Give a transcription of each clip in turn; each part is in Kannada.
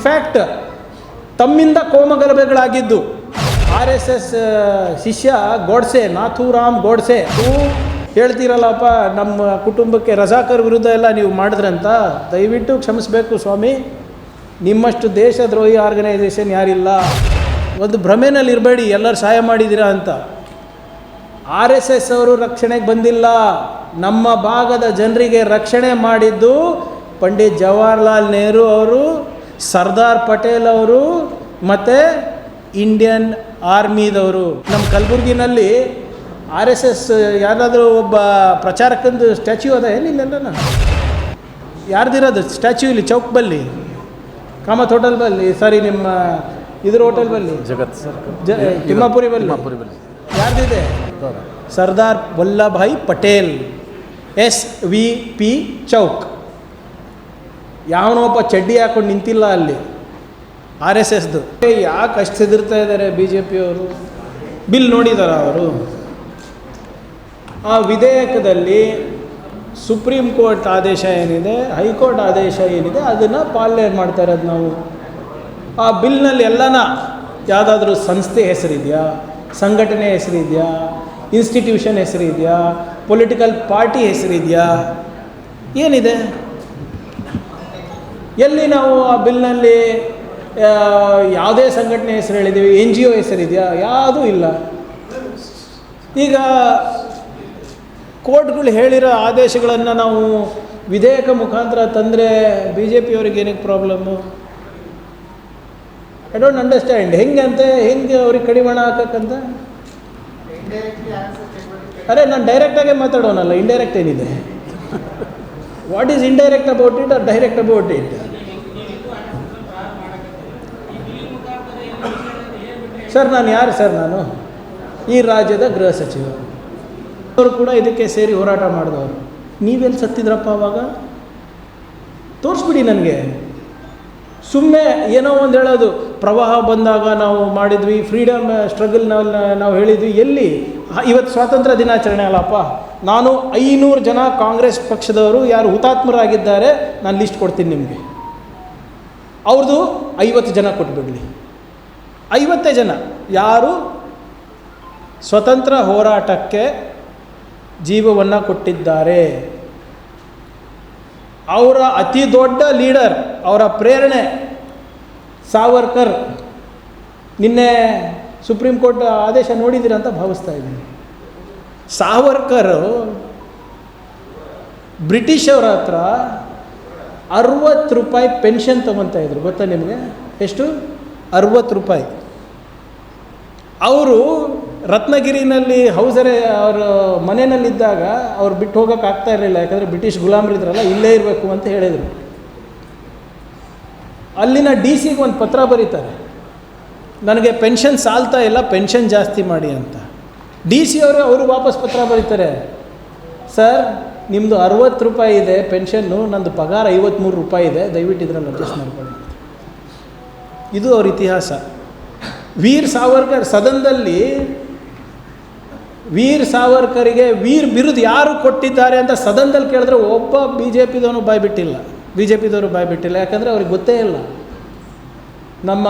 ಇನ್ಫ್ಯಾಕ್ಟ್ ತಮ್ಮಿಂದ ಕೋಮಗಲಭೆಗಳಾಗಿದ್ದು. RSS ಶಿಷ್ಯ ಗೋಡ್ಸೆ, ನಾಥೂರಾಮ್ ಗೋಡ್ಸೆ, ನೀವು ಹೇಳ್ತೀರಲ್ಲಪ್ಪ ನಮ್ಮ ಕುಟುಂಬಕ್ಕೆ ರಜಾಕರ್ ವಿರುದ್ಧ ಎಲ್ಲ ನೀವು ಮಾಡಿದ್ರಂತ, ದಯವಿಟ್ಟು ಕ್ಷಮಿಸಬೇಕು ಸ್ವಾಮಿ, ನಿಮ್ಮಷ್ಟು ದೇಶದ್ರೋಹಿ ಆರ್ಗನೈಸೇಷನ್ ಯಾರಿಲ್ಲ. ಒಂದು ಭ್ರಮೆನಲ್ಲಿ ಇರಬೇಡಿ ಎಲ್ಲರೂ ಸಹಾಯ ಮಾಡಿದ್ದೀರಾ ಅಂತ. RSS ಅವರು ರಕ್ಷಣೆಗೆ ಬಂದಿಲ್ಲ, ನಮ್ಮ ಭಾಗದ ಜನರಿಗೆ ರಕ್ಷಣೆ ಮಾಡಿದ್ದು ಪಂಡಿತ್ ಜವಾಹರ್ಲಾಲ್ ನೆಹರು ಅವರು, ಸರ್ದಾರ್ ಪಟೇಲ್ ಅವರು ಮತ್ತು ಇಂಡಿಯನ್ ಆರ್ಮಿದವರು. ನಮ್ಮ ಕಲಬುರ್ಗಿನಲ್ಲಿ RSS ಯಾರಾದರೂ ಒಬ್ಬ ಪ್ರಚಾರಕಂದು ಸ್ಟ್ಯಾಚ್ಯೂ ಅದ ಏನಿಲ್ಲ, ಯಾರ್ದಿರೋದು ಸ್ಟ್ಯಾಚ್ಯೂ ಇಲ್ಲಿ ಚೌಕ್ ಬಲ್ಲಿ, ಕಾಮತ್ ಹೋಟೆಲ್ ಬಲ್ಲಿ, ಸಾರಿ ನಿಮ್ಮ ಇದ್ರ ಹೋಟೆಲ್ ಬಲ್ಲಿ, ಜಗತ್ ತಿಮ್ಮಾಪುರಿ ಬಲ್ಲಿ ಯಾರ್ದಿದೆ? ಸರ್ದಾರ್ ವಲ್ಲಭಾಯ್ ಪಟೇಲ್, SVP ಚೌಕ್. ಯಾವನೊಬ್ಬ ಚಡ್ಡಿ ಹಾಕೊಂಡು ನಿಂತಿಲ್ಲ ಅಲ್ಲಿ RSSದು. ಯಾಕೆ ಅಷ್ಟು ಹೆದರ್ತಾ ಇದ್ದಾರೆ BJP ಅವರು? ಬಿಲ್ ನೋಡಿದಾರ ಅವರು? ಆ ವಿಧೇಯಕದಲ್ಲಿ ಸುಪ್ರೀಂ ಕೋರ್ಟ್ ಆದೇಶ ಏನಿದೆ, ಹೈಕೋರ್ಟ್ ಆದೇಶ ಏನಿದೆ, ಅದನ್ನು ಪಾಲನೆ ಮಾಡ್ತಾ ಇರೋದು ನಾವು. ಆ ಬಿಲ್ನಲ್ಲಿ ಎಲ್ಲನ ಯಾವುದಾದ್ರೂ ಸಂಸ್ಥೆ ಹೆಸರಿದೆಯಾ, ಸಂಘಟನೆ ಹೆಸರಿದೆಯಾ, ಇನ್ಸ್ಟಿಟ್ಯೂಷನ್ ಹೆಸರಿದೆಯಾ, ಪೊಲಿಟಿಕಲ್ ಪಾರ್ಟಿ ಹೆಸರಿದೆಯಾ, ಏನಿದೆ? ಎಲ್ಲಿ ನಾವು ಆ ಬಿಲ್ನಲ್ಲಿ ಯಾವುದೇ ಸಂಘಟನೆ ಹೆಸರು ಹೇಳಿದ್ದೀವಿ, NGO ಹೆಸರಿದೆಯಾ? ಯಾವುದೂ ಇಲ್ಲ. ಈಗ ಕೋರ್ಟ್ಗಳು ಹೇಳಿರೋ ಆದೇಶಗಳನ್ನು ನಾವು ವಿಧೇಯಕ ಮುಖಾಂತರ ತಂದರೆ BJP ಅವ್ರಿಗೆ ಏನಕ್ಕೆ ಪ್ರಾಬ್ಲಮ್ಮು? I don't understand. ಹೆಂಗೆ ಅವ್ರಿಗೆ ಕಡಿವಾಣ ಹಾಕಕ್ಕಂತ? ಅರೆ ನಾನು ಡೈರೆಕ್ಟಾಗೇ ಮಾತಾಡೋನಲ್ಲ, ಇಂಡೈರೆಕ್ಟ್ ಏನಿದೆ? What is indirect about it or direct about it? Sir ನಾನು ಯಾರು ಸರ್? ನಾನು ಈ ರಾಜ್ಯದ ಗೃಹ ಸಚಿವ. ಅವರು ಕೂಡ ಇದಕ್ಕೆ ಸೇರಿ ಹೋರಾಟ ಮಾಡಿದವರು. ನೀವೆಲ್ಲಿ ಸತ್ತಿದ್ರಪ್ಪ ಅವಾಗ? ತೋರಿಸ್ಬಿಡಿ ನನಗೆ. ಸುಮ್ಮನೆ ಏನೋ ಒಂದು ಹೇಳೋದು, ಪ್ರವಾಹ ಬಂದಾಗ ನಾವು ಮಾಡಿದ್ವಿ, ಫ್ರೀಡಮ್ ಸ್ಟ್ರಗಲ್ ನಾವು ಹೇಳಿದ್ವಿ. ಎಲ್ಲಿ? ಇವತ್ತು ಸ್ವಾತಂತ್ರ್ಯ ದಿನಾಚರಣೆ ಅಲ್ಲಪ್ಪ, ನಾನು 500 ಜನ ಕಾಂಗ್ರೆಸ್ ಪಕ್ಷದವರು ಯಾರು ಹುತಾತ್ಮರಾಗಿದ್ದಾರೆ ನಾನು ಲಿಸ್ಟ್ ಕೊಡ್ತೀನಿ ನಿಮಗೆ. ಅವ್ರದ್ದು 50 ಜನ ಕೊಟ್ಬಿಡಲಿ. 50 ಜನ ಯಾರು ಸ್ವತಂತ್ರ ಹೋರಾಟಕ್ಕೆ ಜೀವವನ್ನು ಕೊಟ್ಟಿದ್ದಾರೆ. ಅವರ ಅತಿ ದೊಡ್ಡ ಲೀಡರ್, ಅವರ ಪ್ರೇರಣೆ ಸಾವರ್ಕರ್. ನಿನ್ನೆ ಸುಪ್ರೀಂ ಕೋರ್ಟ್ ಆದೇಶ ನೋಡಿದ್ದೀರಂತ ಭಾವಿಸ್ತಾ ಇದ್ದೀನಿ. ಸಾವರ್ಕರ್ ಬ್ರಿಟಿಷ್ ಅವರ ಹತ್ರ 60 ರೂಪಾಯಿ ಪೆನ್ಷನ್ ತೊಗೊತಾ ಇದ್ರು, ಗೊತ್ತಾ ನಿಮಗೆ? ಎಷ್ಟು? 60 ರೂಪಾಯಿ. ಅವರು ರತ್ನಗಿರಿನಲ್ಲಿ ಹೌಸರೆ ಅವರ ಮನೆಯಲ್ಲಿದ್ದಾಗ ಅವ್ರು ಬಿಟ್ಟು ಹೋಗೋಕೆ ಆಗ್ತಾ ಇರಲಿಲ್ಲ, ಯಾಕಂದರೆ ಬ್ರಿಟಿಷ್ ಗುಲಾಮರಿದ್ರಲ್ಲ, ಇಲ್ಲೇ ಇರಬೇಕು ಅಂತ ಹೇಳಿದರು. ಅಲ್ಲಿನ DC ಒಂದು ಪತ್ರ ಬರೀತಾರೆ, ನನಗೆ ಪೆನ್ಷನ್ ಸಾಲ್ತಾ ಇಲ್ಲ, ಪೆನ್ಷನ್ ಜಾಸ್ತಿ ಮಾಡಿ ಅಂತ. DC ಅವರು ವಾಪಸ್ ಪತ್ರ ಬರೀತಾರೆ, ಸರ್ ನಿಮ್ಮದು 60 ರೂಪಾಯಿ ಇದೆ ಪೆನ್ಷನ್ನು, ನಂದು ಪಗಾರ 53 ರೂಪಾಯಿ ಇದೆ, ದಯವಿಟ್ಟು ಇದರಲ್ಲಿ ಅಡ್ಜಸ್ಟ್ ಮಾಡ್ಕೊಳ್ಳಿ. ಇದು ಅವ್ರ ಇತಿಹಾಸ. ವೀರ್ ಸಾವರ್ಕರ್ ಸದನದಲ್ಲಿ ವೀರ್ ಸಾವರ್ಕರಿಗೆ ವೀರ್ ಬಿರುದು ಯಾರು ಕೊಟ್ಟಿದ್ದಾರೆ ಅಂತ ಸದನದಲ್ಲಿ ಕೇಳಿದ್ರೆ ಒಬ್ಬ BJPದವನು BJPದವರು ಬಾಯ್ಬಿಟ್ಟಿಲ್ಲ. ಯಾಕಂದರೆ ಅವ್ರಿಗೆ ಗೊತ್ತೇ ಇಲ್ಲ. ನಮ್ಮ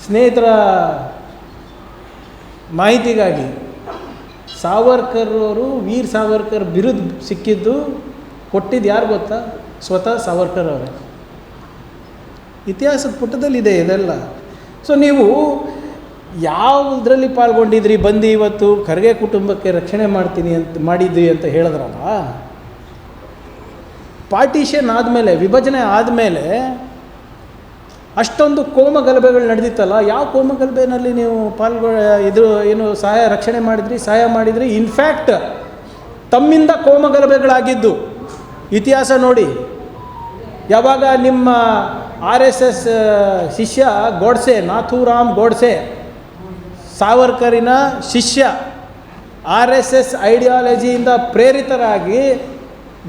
ಸ್ನೇಹಿತರ ಮಾಹಿತಿಗಾಗಿ ಸಾವರ್ಕರ್ ಅವರು ವೀರ್ ಸಾವರ್ಕರ್ ಬಿರುದು ಸಿಕ್ಕಿದ್ದು ಕೊಟ್ಟಿದ್ದು ಯಾರು ಗೊತ್ತಾ? ಸ್ವತಃ ಸಾವರ್ಕರ್ ಅವರೇ. ಇತಿಹಾಸದ ಪುಟದಲ್ಲಿದೆ ಇದೆಲ್ಲ. ಸೊ ನೀವು ಯಾವುದರಲ್ಲಿ ಪಾಲ್ಗೊಂಡಿದ್ರಿ? ಬಂದು ಇವತ್ತು ಖರ್ಗೆ ಕುಟುಂಬಕ್ಕೆ ರಕ್ಷಣೆ ಮಾಡಿದ್ವಿ ಅಂತ ಹೇಳಿದ್ರಲ್ಲ. ಪಾರ್ಟಿಷನ್ ಆದಮೇಲೆ, ವಿಭಜನೆ ಆದಮೇಲೆ ಅಷ್ಟೊಂದು ಕೋಮಗಲಭೆಗಳು ನಡೆದಿತ್ತಲ್ಲ, ಯಾವ ಕೋಮಗಲಭೆನಲ್ಲಿ ನೀವು ರಕ್ಷಣೆ ಮಾಡಿದ್ರಿ, ಸಹಾಯ ಮಾಡಿದ್ರಿ? ಇನ್ಫ್ಯಾಕ್ಟ್ ತಮ್ಮಿಂದ ಕೋಮಗಲಭೆಗಳಾಗಿದ್ದು. ಇತಿಹಾಸ ನೋಡಿ. ಯಾವಾಗ ನಿಮ್ಮ RSS ಶಿಷ್ಯ ಗೋಡ್ಸೆ, ನಾಥೂರಾಮ್ ಗೋಡ್ಸೆ, ಸಾವರ್ಕರಿನ ಶಿಷ್ಯ, RSS ಐಡಿಯಾಲಜಿಯಿಂದ ಪ್ರೇರಿತರಾಗಿ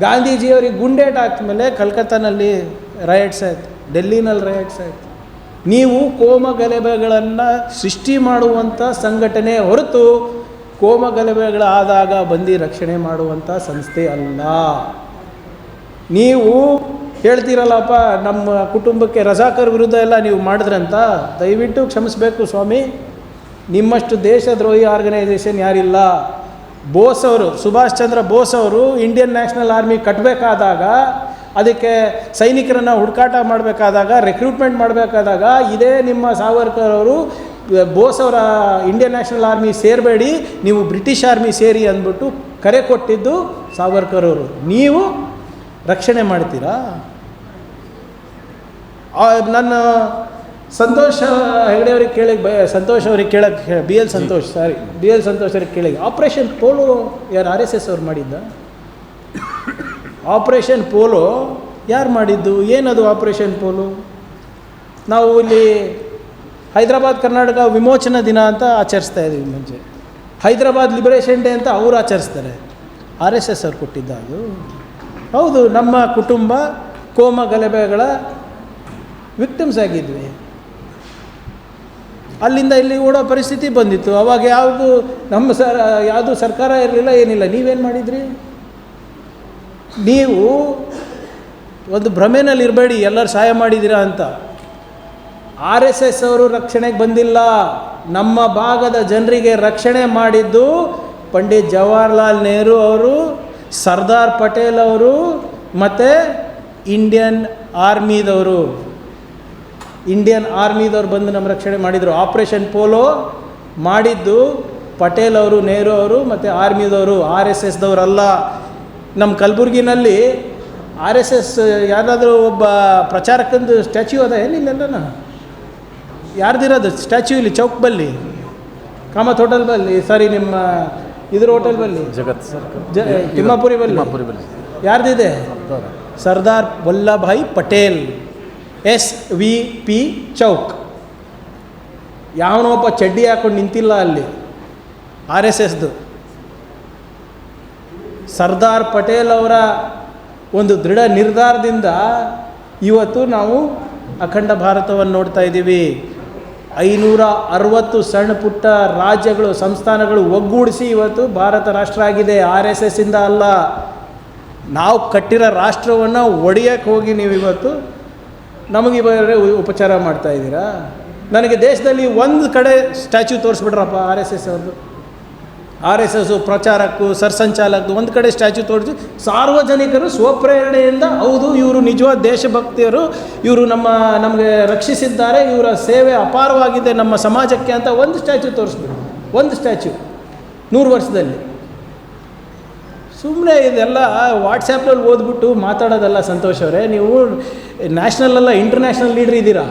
ಗಾಂಧೀಜಿಯವರಿಗೆ ಗುಂಡೇಟ್ ಹಾಕಿದ್ಮೇಲೆ ಕಲ್ಕತ್ತಾನಲ್ಲಿ ರೈಟ್ಸ್ ಆಯಿತು, ಡೆಲ್ಲಿನಲ್ಲಿ ರೈಟ್ಸ್ ಆಯಿತು. ನೀವು ಕೋಮಗಲಭೆಗಳನ್ನು ಸೃಷ್ಟಿ ಮಾಡುವಂಥ ಸಂಘಟನೆ ಹೊರತು ಕೋಮಗಲಭೆಗಳಾದಾಗ ಬಂದು ರಕ್ಷಣೆ ಮಾಡುವಂಥ ಸಂಸ್ಥೆ ಅಲ್ಲ. ನೀವು ಹೇಳ್ತೀರಲ್ಲಪ್ಪ ನಮ್ಮ ಕುಟುಂಬಕ್ಕೆ ರಜಾಕರ್ ವಿರುದ್ಧ ಎಲ್ಲ ನೀವು ಮಾಡಿದ್ರಂತ, ದಯವಿಟ್ಟು ಕ್ಷಮಿಸಬೇಕು ಸ್ವಾಮಿ. ನಿಮ್ಮಷ್ಟು ದೇಶದ್ರೋಹಿ ಆರ್ಗನೈಸೇಷನ್ ಯಾರಿಲ್ಲ. ಬೋಸ್ ಅವರು, ಸುಭಾಷ್ ಚಂದ್ರ ಬೋಸ್ ಅವರು ಇಂಡಿಯನ್ ನ್ಯಾಷನಲ್ ಆರ್ಮಿ ಕಟ್ಟಬೇಕಾದಾಗ, ಅದಕ್ಕೆ ಸೈನಿಕರನ್ನು ಹುಡುಕಾಟ ಮಾಡಬೇಕಾದಾಗ, ರಿಕ್ರೂಟ್ಮೆಂಟ್ ಮಾಡಬೇಕಾದಾಗ ಇದೇ ನಿಮ್ಮ ಸಾವರ್ಕರ್ ಅವರು ಬೋಸ್ ಅವರ ಇಂಡಿಯನ್ ನ್ಯಾಷನಲ್ ಆರ್ಮಿ ಸೇರಬೇಡಿ, ನೀವು ಬ್ರಿಟಿಷ್ ಆರ್ಮಿ ಸೇರಿ ಅಂದ್ಬಿಟ್ಟು ಕರೆ ಕೊಟ್ಟಿದ್ದು ಸಾವರ್ಕರ್ ಅವರು. ನೀವು ರಕ್ಷಣೆ ಮಾಡ್ತೀರಾ? ನನ್ನ ಸಂತೋಷ್ ಹೆಗಡೆ ಅವ್ರಿಗೆ ಸಂತೋಷ್ ಅವ್ರಿಗೆ ಕೇಳಕ್ಕೆ ಬಿ ಎಲ್ ಸಂತೋಷ್ ಅವ್ರಿಗೆ ಕೇಳಿ, ಆಪ್ರೇಷನ್ ಪೋಲೋ ಯಾರು RSS ಅವ್ರು ಮಾಡಿದ್ದ? ಆಪ್ರೇಷನ್ ಪೋಲೋ ಯಾರು ಮಾಡಿದ್ದು? ಏನದು ಆಪ್ರೇಷನ್ ಪೋಲೋ? ನಾವು ಇಲ್ಲಿ ಹೈದರಾಬಾದ್ ಕರ್ನಾಟಕ ವಿಮೋಚನಾ ದಿನ ಅಂತ ಆಚರಿಸ್ತಾ ಇದ್ದೀವಿ. ಮುಂಚೆ ಹೈದರಾಬಾದ್ ಲಿಬರೇಷನ್ ಡೇ ಅಂತ ಅವರು ಆಚರಿಸ್ತಾರೆ. RSS ಅವ್ರು ಕೊಟ್ಟಿದ್ದ ಅದು? ಹೌದು, ನಮ್ಮ ಕುಟುಂಬ ಕೋಮ ಗಲಭೆಗಳ ವಿಕ್ಟಿಮ್ಸ್ ಆಗಿದ್ವಿ. ಅಲ್ಲಿಂದ ಇಲ್ಲಿ ಓಡೋ ಪರಿಸ್ಥಿತಿ ಬಂದಿತ್ತು. ಅವಾಗ ಯಾವುದು ಸರ್ಕಾರ ಇರಲಿಲ್ಲ, ಏನಿಲ್ಲ. ನೀವೇನು ಮಾಡಿದ್ರಿ? ನೀವು ಒಂದು ಭ್ರಮೆನಲ್ಲಿ ಇರಬೇಡಿ ಎಲ್ಲರೂ ಸಹಾಯ ಮಾಡಿದ್ದೀರಾ ಅಂತ. RSS ಅವರು ರಕ್ಷಣೆಗೆ ಬಂದಿಲ್ಲ. ನಮ್ಮ ಭಾಗದ ಜನರಿಗೆ ರಕ್ಷಣೆ ಮಾಡಿದ್ದು ಪಂಡಿತ್ ಜವಾಹರ್ಲಾಲ್ ನೆಹರು ಅವರು, ಸರ್ದಾರ್ ಪಟೇಲ್ ಅವರು ಮತ್ತು ಇಂಡಿಯನ್ ಆರ್ಮಿದವರು ಬಂದು ನಮ್ಮ ರಕ್ಷಣೆ ಮಾಡಿದರು. ಆಪ್ರೇಷನ್ ಪೋಲೋ ಮಾಡಿದ್ದು ಪಟೇಲ್ ಅವರು, ನೆಹರು ಅವರು ಮತ್ತು ಆರ್ಮಿದವರು, RSSದವರಲ್ಲ. ನಮ್ಮ ಕಲಬುರ್ಗಿನಲ್ಲಿ RSS ಯಾರಾದರೂ ಒಬ್ಬ ಪ್ರಚಾರಕಂದು ಸ್ಟ್ಯಾಚ್ಯೂ ಅದ ಏನಿಲ್ಲ? ಯಾರ್ದಿರೋದು ಸ್ಟ್ಯಾಚ್ಯೂ? ಇಲ್ಲಿ ಚೌಕ್ ಬಲ್ಲಿ, ಕಾಮತ್ ಹೋಟೆಲ್ ಬಲ್ಲಿ, ಸಾರಿ ನಿಮ್ಮ ಇದ್ರ ಹೋಟೆಲ್ ಬಲ್ಲಿ, ತಿಮ್ಮಾಪುರಿ ಬಲ್ಲಿ ಯಾರ್ದಿದೆ? ಸರ್ದಾರ್ ವಲ್ಲಭಾಯ್ ಪಟೇಲ್, SVP ಚೌಕ್. ಯಾವನೊಬ್ಬ ಚಡ್ಡಿ ಹಾಕೊಂಡು ನಿಂತಿಲ್ಲ ಅಲ್ಲಿ RSSದು. ಸರ್ದಾರ್ ಪಟೇಲ್ ಅವರ ಒಂದು ದೃಢ ನಿರ್ಧಾರದಿಂದ ಇವತ್ತು ನಾವು ಅಖಂಡ ಭಾರತವನ್ನು ನೋಡ್ತಾ ಇದ್ದೀವಿ. 560 ಸಣ್ಣ ಪುಟ್ಟ ರಾಜ್ಯಗಳು, ಸಂಸ್ಥಾನಗಳು ಒಗ್ಗೂಡಿಸಿ ಇವತ್ತು ಭಾರತ ರಾಷ್ಟ್ರ ಆಗಿದೆ. RSSಯಿಂದ ಅಲ್ಲ. ನಾವು ಕಟ್ಟಿರೋ ರಾಷ್ಟ್ರವನ್ನು ಒಡೆಯಕ್ಕೆ ಹೋಗಿ ನೀವು ಇವತ್ತು ನಮಗೆ ಉಪಚಾರ ಮಾಡ್ತಾ ಇದ್ದೀರಾ. ನನಗೆ ದೇಶದಲ್ಲಿ ಒಂದು ಕಡೆ ಸ್ಟ್ಯಾಚ್ಯೂ ತೋರಿಸ್ಬಿಟ್ರಪ್ಪ RSS ಅವ್ರದ್ದು. RSS ಪ್ರಚಾರಕ್ಕೂ ಸರ್ಸಂಚಾಲಕದ್ದು ಒಂದು ಕಡೆ ಸ್ಟ್ಯಾಚ್ಯೂ ತೋರಿಸಿ ಸಾರ್ವಜನಿಕರು ಸ್ವಪ್ರೇರಣೆಯಿಂದ ಹೌದು ಇವರು ನಿಜವಾದ ದೇಶಭಕ್ತಿಯರು, ಇವರು ನಮಗೆ ರಕ್ಷಿಸಿದ್ದಾರೆ, ಇವರ ಸೇವೆ ಅಪಾರವಾಗಿದೆ ನಮ್ಮ ಸಮಾಜಕ್ಕೆ ಅಂತ ಒಂದು ಸ್ಟ್ಯಾಚ್ಯೂ ತೋರಿಸ್ಬಿಟ್ಟು, ಒಂದು ಸ್ಟ್ಯಾಚ್ಯೂ 100 ವರ್ಷದಲ್ಲಿ. ಸುಮ್ಮನೆ ಇದೆಲ್ಲ ವಾಟ್ಸಪ್ನಲ್ಲಿ ಓದ್ಬಿಟ್ಟು ಮಾತಾಡೋದಲ್ಲ ಸಂತೋಷ್ ಅವರೇ. ನೀವು ನ್ಯಾಷನಲ್ ಅಲ್ಲ ಇಂಟರ್ನ್ಯಾಷನಲ್ ಲೀಡ್ರ್ ಇದ್ದೀರಾ.